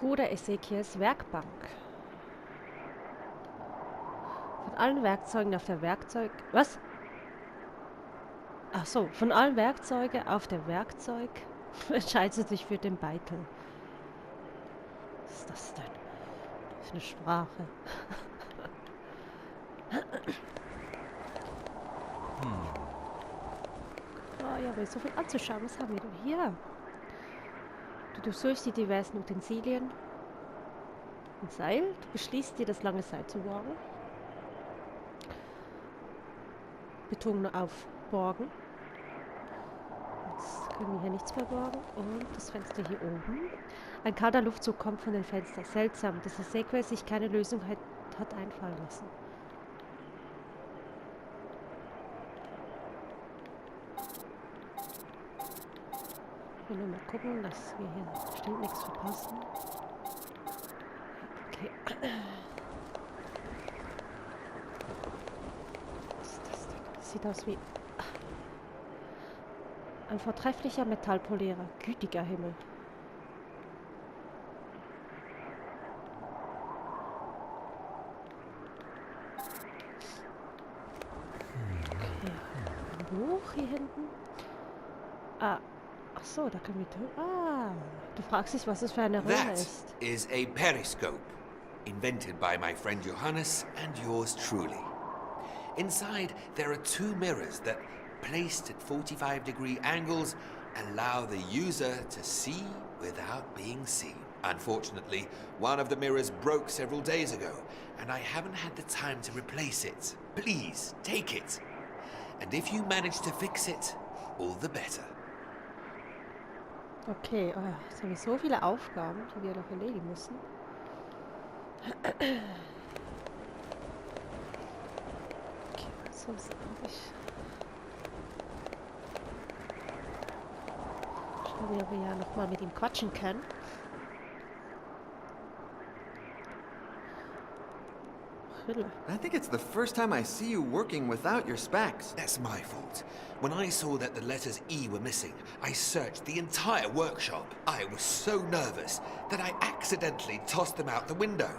Bruder Ezekiels Werkbank. Von allen Werkzeugen auf der Werkzeug... Was? Ach so, von allen Werkzeugen auf der Werkzeug entscheidet sich für den Beitel. Was ist das denn für eine Sprache? Oh ja, aber so viel anzuschauen. Was haben wir denn hier? Du durchsuchst die diversen Utensilien. Ein Seil. Du beschließt dir, das lange Seil zu borgen. Betonung auf borgen. Jetzt können wir hier nichts mehr borgen. Und das Fenster hier oben. Ein kalter Luftzug kommt von den Fenstern. Seltsam, dass Ezekiel sich keine Lösung hat einfallen lassen. Ich will nur mal gucken, dass wir hier bestimmt nichts verpassen. Okay. Was ist das denn? Das sieht aus wie ein vortrefflicher Metallpolierer. Gütiger Himmel. Okay. Ein Buch hier hinten. Ach so, da können wir... du fragst dich, was das für eine Röhre ist. That is a periscope, invented by my friend Johannes and yours truly. Inside, there are two mirrors that, placed at 45-degree angles, allow the user to see without being seen. Unfortunately, one of the mirrors broke several days ago, and I haven't had the time to replace it. Please, take it. And if you manage to fix it, all the better. Okay, jetzt haben wir so viele Aufgaben, die wir noch erledigen müssen. Okay, sonst habe ich... Schauen wir, ob wir ja nochmal mit ihm quatschen können. I think it's the first time I see you working without your specs. That's my fault. When I saw that the letters E were missing, I searched the entire workshop. I was so nervous that I accidentally tossed them out the window.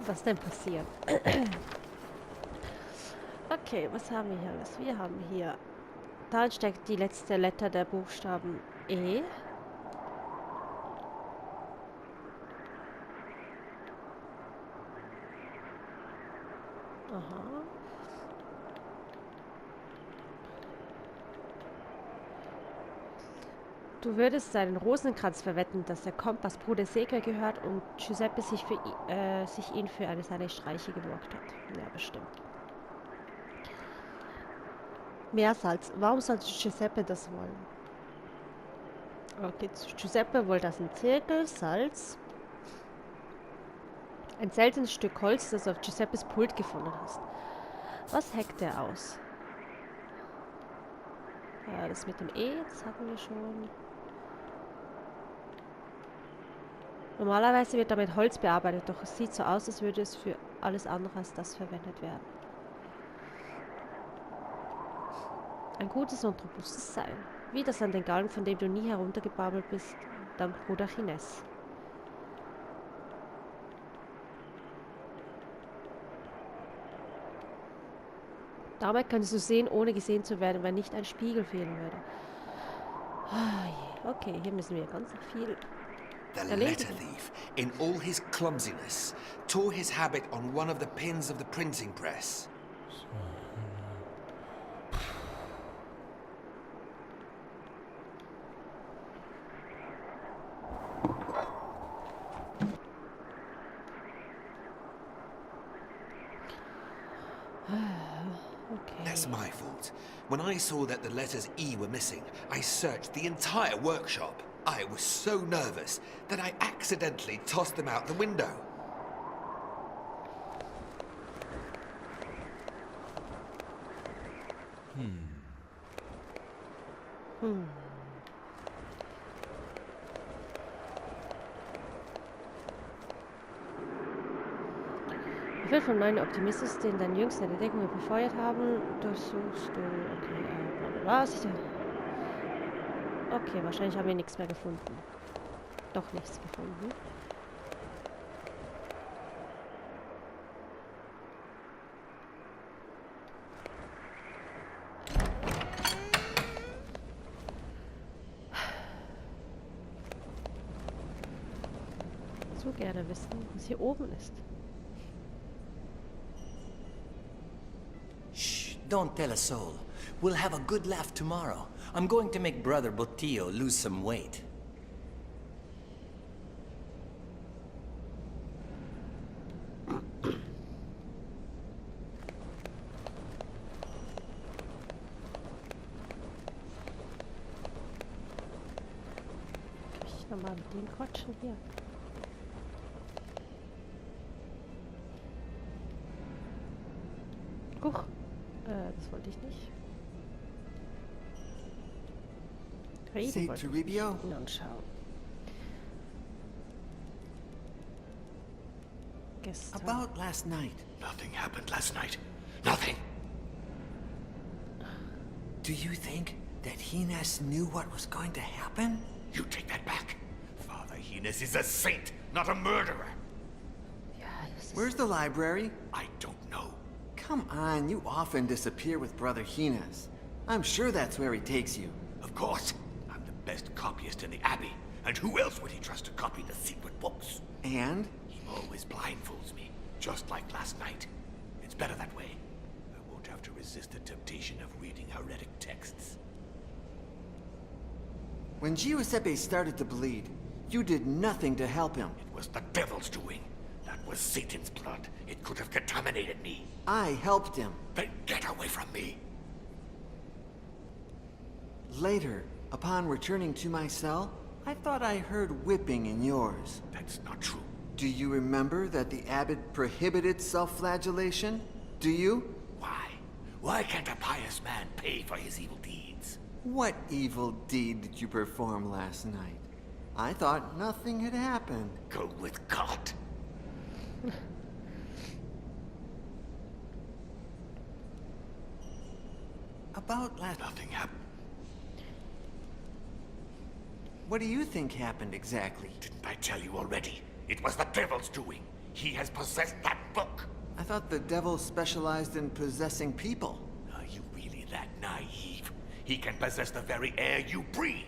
Was denn passiert? Okay, was haben wir hier alles? Wir haben hier... Da steckt die letzte Letter der Buchstaben E. Aha. Du würdest seinen Rosenkranz verwetten, dass der Kompass Bruder Ezekiel gehört und Giuseppe sich ihn für eine seiner Streiche geborgt hat. Ja, bestimmt. Meersalz. Warum sollte Giuseppe das wollen? Okay, Giuseppe wollte das ein Zirkel, Salz. Ein seltenes Stück Holz, das du auf Giuseppes Pult gefunden hast. Was hackt er aus? Ja, das mit dem E, das hatten wir schon. Normalerweise wird damit Holz bearbeitet, doch es sieht so aus, als würde es für alles andere als das verwendet werden. Ein gutes und robustes Seil. Wie das an den Galgen, von dem du nie heruntergebaumelt bist, dank Bruder Chines. Dabei könntest du sehen, ohne gesehen zu werden, wenn nicht ein Spiegel fehlen würde. Oh je. Okay, hier müssen wir ganz viel The letter thief, in all his clumsiness, tore his habit on one of the pins of the printing press. Okay. That's my fault. When I saw that the letters E were missing, I searched the entire workshop. I was so nervous that I accidentally tossed them out the window. Wie viel von meinen Optimismus, den deine jüngsten Entdeckungen befeuert haben, durchsuchst du. Okay, bla bla bla. Okay, wahrscheinlich haben wir nichts mehr gefunden. Doch nichts gefunden. So gerne wissen, was hier oben ist. Shh, don't tell a soul. We'll have a good laugh tomorrow. I'm going to make Brother Botillo lose some weight. Kann ich nochmal mit dem quatschen hier? Huch, das wollte ich nicht. Reden Say, wollte ich Toribio? ihn anschauen. Gestern. About last night. Nothing happened last night. Nothing. Do you think that Hines knew what was going to happen? You take that back. Father Hines is a saint, not a murderer. Ja, das ist Where's the library? I don't know. Come on, you often disappear with Brother Hines. I'm sure that's where he takes you. Of course. I'm the best copyist in the Abbey. And who else would he trust to copy the secret books? And? He always blindfolds me, just like last night. It's better that way. I won't have to resist the temptation of reading heretic texts. When Giuseppe started to bleed, you did nothing to help him. It was the devil's doing. That was Satan's blood. It could have contaminated me. I helped him. Then get away from me. Later, upon returning to my cell, I thought I heard whipping in yours. That's not true. Do you remember that the abbot prohibited self-flagellation? Do you? Why? Why can't a pious man pay for his evil deeds? What evil deed did you perform last night? I thought nothing had happened. Go with God. About last... Nothing happened. What do you think happened exactly? Didn't I tell you already? It was the devil's doing. He has possessed that book. I thought the devil specialized in possessing people. Are you really that naive? He can possess the very air you breathe.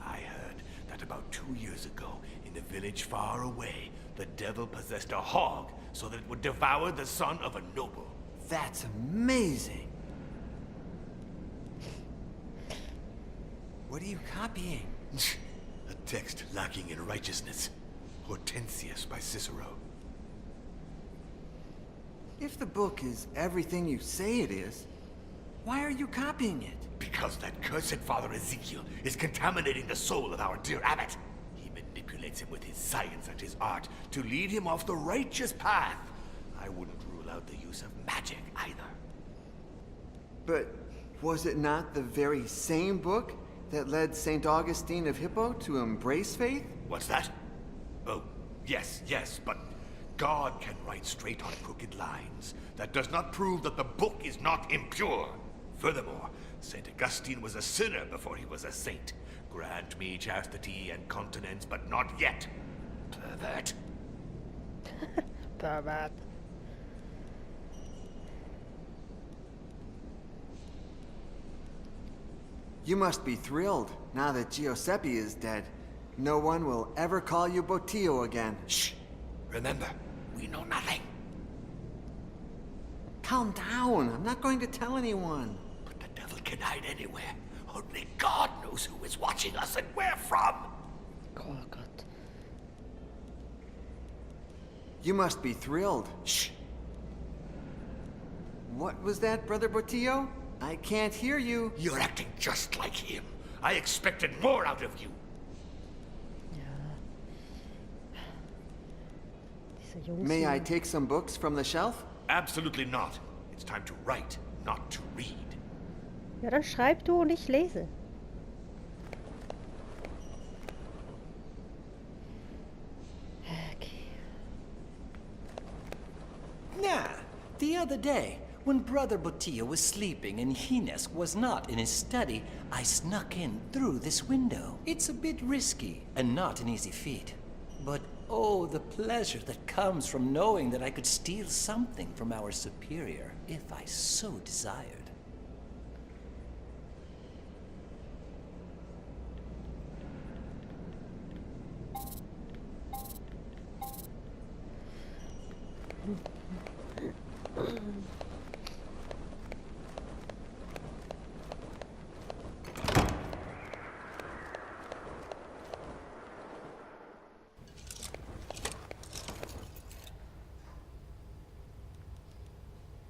I heard that about 2 years ago, in a village far away, the devil possessed a hog so that it would devour the son of a noble. That's amazing. What are you copying? A text lacking in righteousness. Hortensius by Cicero. If the book is everything you say it is, why are you copying it? Because that cursed Father Ezekiel is contaminating the soul of our dear abbot. He manipulates him with his science and his art to lead him off the righteous path. I wouldn't rule out the use of magic either. But was it not the very same book that led St. Augustine of Hippo to embrace faith? What's that? Oh, yes, but God can write straight on crooked lines. That does not prove that the book is not impure. Furthermore, St. Augustine was a sinner before he was a saint. Grant me chastity and continence, but not yet. Pervert. Pervert. You must be thrilled now that Giuseppe is dead. No one will ever call you Botillo again. Shh. Remember, we know nothing. Calm down. I'm not going to tell anyone. But the devil can hide anywhere. Only God knows who is watching us and where from. Oh Gott. You must be thrilled. Shh. What was that, Brother Botillo? I can't hear you. You're acting just like him. I expected more out of you. Ja. Diese Jungs. May I hier. take some books from the shelf? Absolutely not. It's time to write, not to read. Ja, dann schreib du und ich lese. Okay. Nah, the other day, When Brother Botillo was sleeping and Hines was not in his study, I snuck in through this window. It's a bit risky and not an easy feat. But oh, the pleasure that comes from knowing that I could steal something from our superior if I so desired.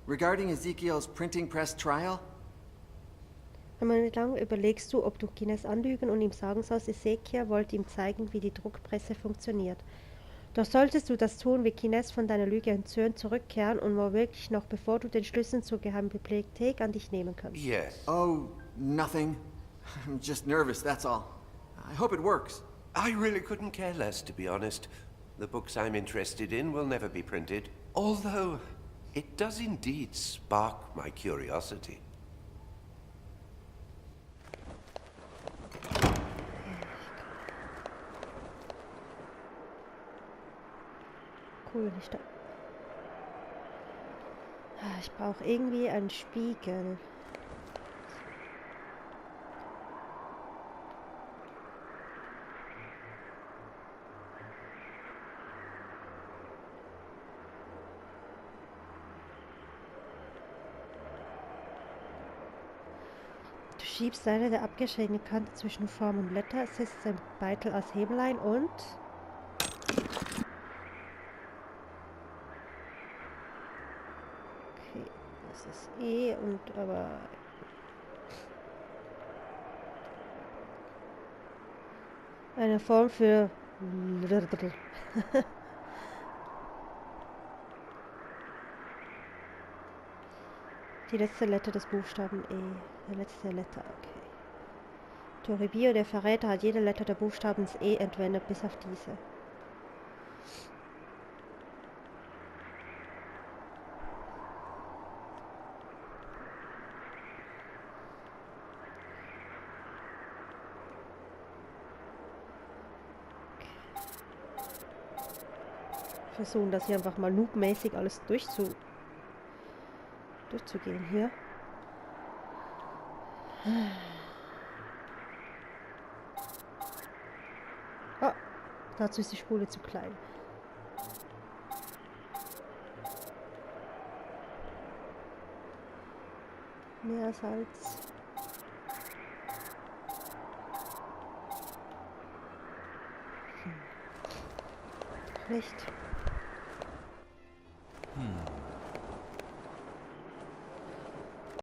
Regarding Ezekiel's printing press trial, Einmal lang überlegst du, ob du Kines anlügen und ihm sagen sollst, Ezekiel wollte ihm zeigen, wie die Druckpresse funktioniert. Doch solltest du das tun, wie Kines von deiner Lüge entzürnt zurückkehren und womöglich noch bevor du den Schlüssel zur geheimen Bibliothek an dich nehmen kannst. Yes. oh, nothing. I'm just nervous, that's all. I hope it works. I really couldn't care less, to be honest. The books I'm interested in will never be printed. Although, it does indeed spark my curiosity. Cool, nicht da. Ich brauche irgendwie einen Spiegel. Du schiebst eine der abgeschrägten Kante zwischen Form und Blätter, setzt den Beitel als Hebel ein und... Okay, das ist E und aber... Eine Form für... Die letzte Letter des Buchstaben E. Die letzte Letter, okay. Toribio, der Verräter, hat jede Letter der Buchstabens E entwendet, bis auf diese. Versuchen das hier einfach mal noobmäßig alles durchzugehen hier. Oh, dazu ist die Spule zu klein. Mehr Salz. Nicht.